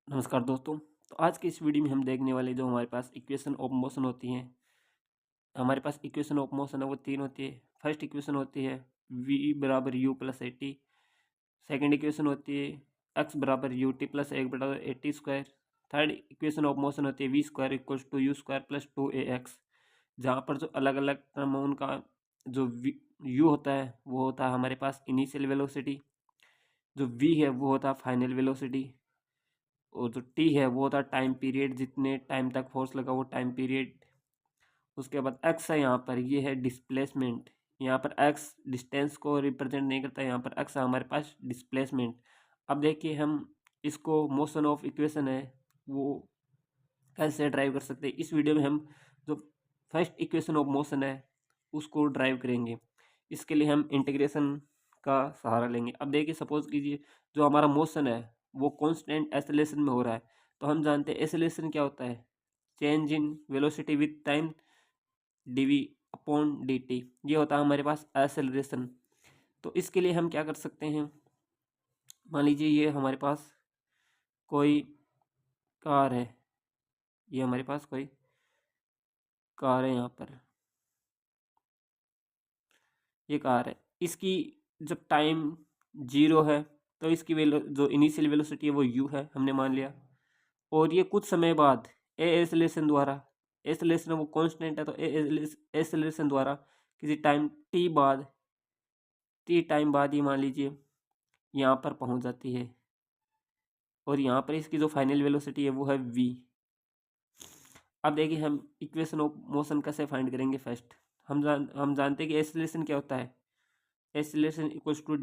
नमस्कार दोस्तों। तो आज की इस वीडियो में हम देखने वाले जो हमारे पास इक्वेशन ऑफ मोशन होती हैं। हमारे पास इक्वेशन ऑफ मोशन है वो तीन होती है। फर्स्ट इक्वेशन होती है v बराबर u plus a t. Second equation होती है एक्स बराबर यू टी प्लस एक बराबर a t square. Third equation of motion होती है v square equals to u square plus two a x. जहाँ पर जो अलग अलग टर्म है उनका जो यू होता है वो होता है हमारे पास इनिशियल वेलोसिटी, जो वी है वो होता है फाइनल वेलोसिटी, और जो टी है वो होता है टाइम पीरियड, जितने टाइम तक फोर्स लगा वो टाइम पीरियड। उसके बाद एक्स है यहाँ पर, ये है डिस्प्लेसमेंट। यहाँ पर एक्स डिस्टेंस को रिप्रेजेंट नहीं करता, यहाँ पर एक्स है हमारे पास डिस्प्लेसमेंट। अब देखिए हम इसको मोशन ऑफ इक्वेशन है वो कैसे ड्राइव कर सकते हैं। इस वीडियो में हम जो फर्स्ट इक्वेशन ऑफ मोशन है उसको ड्राइव करेंगे। इसके लिए हम इंटीग्रेशन का सहारा लेंगे। अब देखिए सपोज कीजिए जो हमारा मोशन है वो कांस्टेंट एक्सेलरेशन में हो रहा है। तो हम जानते हैं एक्सेलरेशन क्या होता है, change in velocity with time dv upon d t, ये होता है हमारे पास एक्सेलरेशन। तो इसके लिए हम क्या कर सकते हैं, मान लीजिए ये हमारे पास कोई कार है, ये हमारे पास कोई कार है, यहाँ पर ये कार है। इसकी जब टाइम जीरो है तो इसकी जो इनिशियल वेलोसिटी है वो यू है, हमने मान लिया। और ये कुछ समय बाद ए एसलेशन द्वारा, एसलेशन वो कांस्टेंट है तो ए एसलेशन द्वारा किसी टाइम टी टाइम बाद ये मान लीजिए यहाँ पर पहुँच जाती है। और यहाँ पर इसकी जो फाइनल वेलोसिटी है वो है वी। अब देखिए हम इक्वेशन ऑफ मोशन कैसे फाइंड करेंगे। फर्स्ट हम जानते हैं कि एसलेशन क्या होता है, acceleration equals to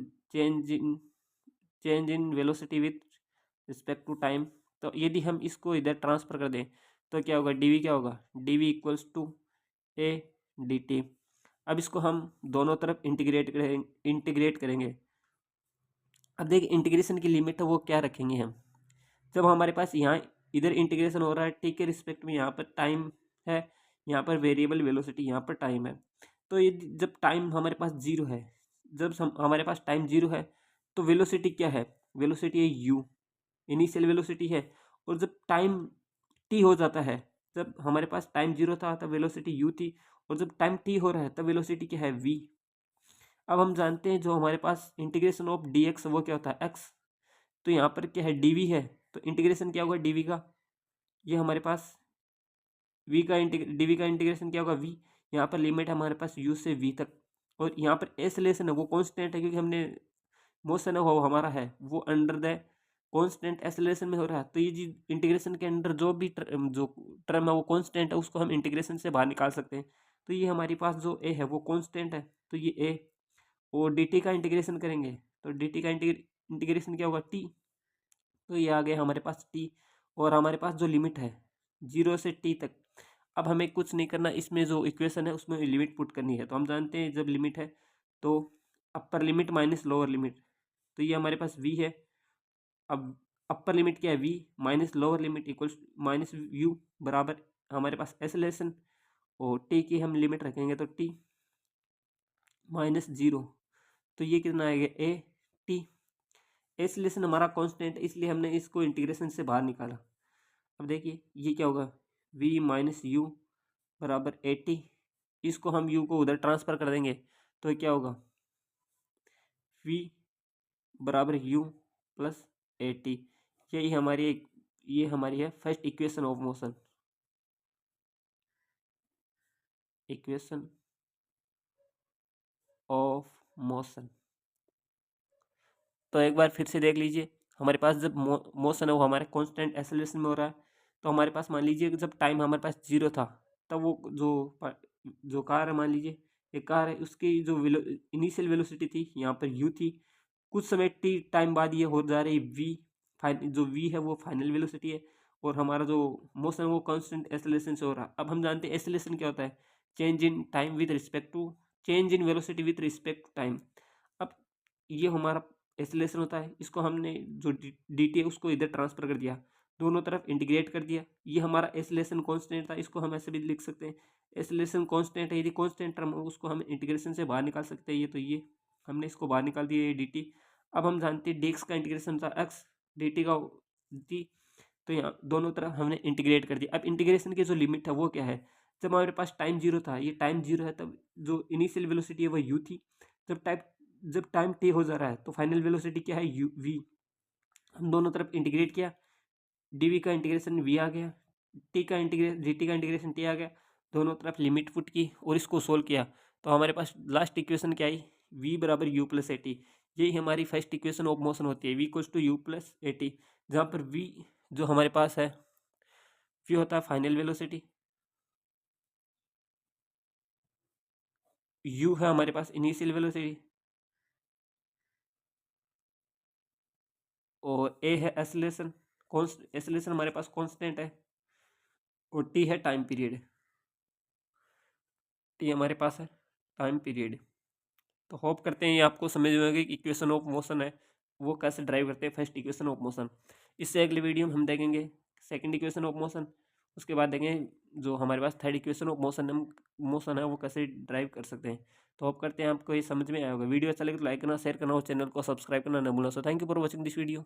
change in velocity with respect to time. तो यदि हम इसको इधर ट्रांसफर कर दें तो क्या होगा, डीवी क्या होगा, dv equals to a d t. अब इसको हम दोनों तरफ इंटीग्रेट करेंगे। अब देखिए इंटीग्रेशन की लिमिट है वो क्या रखेंगे हम, जब हमारे पास यहाँ इधर इंटीग्रेशन हो रहा है टी के रिस्पेक्ट में, यहाँ पर टाइम है, यहाँ पर वेरिएबल वेलोसिटी, यहाँ पर टाइम है। तो ये जब टाइम हमारे पास जीरो है, जब हमारे पास टाइम जीरो है तो वेलोसिटी क्या है, वेलोसिटी है यू, इनिशियल वेलोसिटी है। और जब टाइम टी हो जाता है, जब हमारे पास टाइम जीरो था तब वेलोसिटी यू थी, और जब टाइम टी हो रहा है तब वेलोसिटी क्या है, वी। अब हम जानते हैं जो हमारे पास इंटीग्रेशन ऑफ डी एक्स वो क्या होता है, एक्स। तो यहाँ पर क्या है, डीवी है, तो इंटीग्रेशन क्या होगा डीवी का, ये हमारे पास डीवी का इंटीग्रेशन क्या होगा वी। यहाँ पर लिमिट है हमारे पास यू से वी तक। और यहाँ पर एसलेशन है वो कांस्टेंट है, क्योंकि हमने मोशन है वो हमारा है वो अंडर द कांस्टेंट एसलेशन में हो रहा है। तो ये जी इंटीग्रेशन के अंदर जो भी जो टर्म है वो कांस्टेंट है, उसको हम इंटीग्रेशन से बाहर निकाल सकते हैं। तो ये हमारे पास जो ए है वो कांस्टेंट है, तो ये ए। और डी टी का इंटीग्रेशन करेंगे तो डी टी का इंटीग्रेशन क्या होगा, टी। तो ये आ गया हमारे पास टी। और हमारे पास जो लिमिट है जीरो से टी तक। अब हमें कुछ नहीं करना, इसमें जो इक्वेशन है उसमें लिमिट पुट करनी है। तो हम जानते हैं जब लिमिट है तो upper limit minus lower limit, तो ये हमारे पास वी है। अब अपर लिमिट क्या है v, minus lower limit equals minus u बराबर हमारे पास एक्सेलरेशन। और टी की हम लिमिट रखेंगे तो टी माइनस जीरो, तो ये कितना आएगा ए टी। एक्सेलरेशन हमारा कांस्टेंट है इसलिए हमने इसको इंटीग्रेशन से बाहर निकाला। अब देखिए ये क्या होगा, v माइनस यू बराबर ए टी। इसको हम u को उधर ट्रांसफ़र कर देंगे तो क्या होगा, v बराबर u प्लस ए टी। ये हमारी है first equation of motion, equation of motion. तो एक बार फिर से देख लीजिए, हमारे पास जब मोशन है वो हमारे कांस्टेंट एक्सेलरेशन में हो रहा है। तो हमारे पास मान लीजिए कि जब टाइम हमारे पास जीरो था तब वो जो कार है, मान लीजिए एक कार है, उसकी जो इनिशियल वेलोसिटी थी यहाँ पर यू थी। कुछ समय टी टाइम बाद ये हो जा रही वी, जो वी है वो फाइनल वेलोसिटी है। और हमारा जो मोशन वो कांस्टेंट एक्सेलरेशन से हो रहा है। अब हम जानते हैं एक्सेलरेशन क्या होता है, change in time with respect to, change in velocity with respect to time. अब ये हमारा एक्सेलरेशन होता है, इसको हमने जो डी टी है उसको इधर ट्रांसफर कर दिया, दोनों तरफ इंटीग्रेट कर दिया। ये हमारा एक्सेलरेशन कांस्टेंट था, इसको हम ऐसे भी लिख सकते हैं एक्सेलरेशन कांस्टेंट है। यदि कांस्टेंट टर्म हो उसको हम इंटीग्रेशन से बाहर निकाल सकते हैं। ये तो ये हमने इसको बाहर निकाल दिया, ये डी टी। अब हम जानते हैं डी एक्स का इंटीग्रेशन था एक्स, डी टी का डी, तो यहाँ दोनों तरफ हमने इंटीग्रेट कर दिया। अब इंटीग्रेशन की जो लिमिट है वो क्या है, जब हमारे पास टाइम जीरो था, ये टाइम जीरो है, तब जो इनिशियल वेलोसिटी है वो यू थी। जब टाइम टी हो जा रहा है तो फाइनल वेलोसिटी क्या है, यू वी। हम दोनों तरफ इंटीग्रेट किया, डी का इंटीग्रेशन वी आ गया, टी का इंटीग्रेशन टी आ गया। दोनों तरफ लिमिट पुट की और इसको सोल्व किया, तो हमारे पास लास्ट इक्वेशन क्या आई, v बराबर यू प्लस ए टी। यही हमारी फर्स्ट इक्वेशन ऑफ मोशन होती है, v equals to u plus a t, जहाँ पर v जो हमारे पास है v होता है फाइनल वेलोसिटी, u है हमारे पास इनिशियल वेलोसिटी, और a है एक्सेलरेशन। एक्सेलरेशन हमारे पास कांस्टेंट है, और t है टाइम पीरियड। t हमारे पास है टाइम पीरियड। तो होप करते हैं ये आपको समझ में आएगा कि इक्वेशन ऑफ मोशन है वो कैसे ड्राइव करते हैं फर्स्ट इक्वेशन ऑफ मोशन। इससे अगले वीडियो में हम देखेंगे सेकंड इक्वेशन ऑफ मोशन, उसके बाद देखेंगे जो हमारे पास थर्ड इक्वेशन ऑफ मोशन है वो कैसे ड्राइव कर सकते हैं। तो होप करते हैं आपको ये समझ में आया होगा। वीडियो अच्छा लगे तो लाइक करना, शेयर करना और चैनल को सब्सक्राइब करना न भूलना। So thank you for watching this video.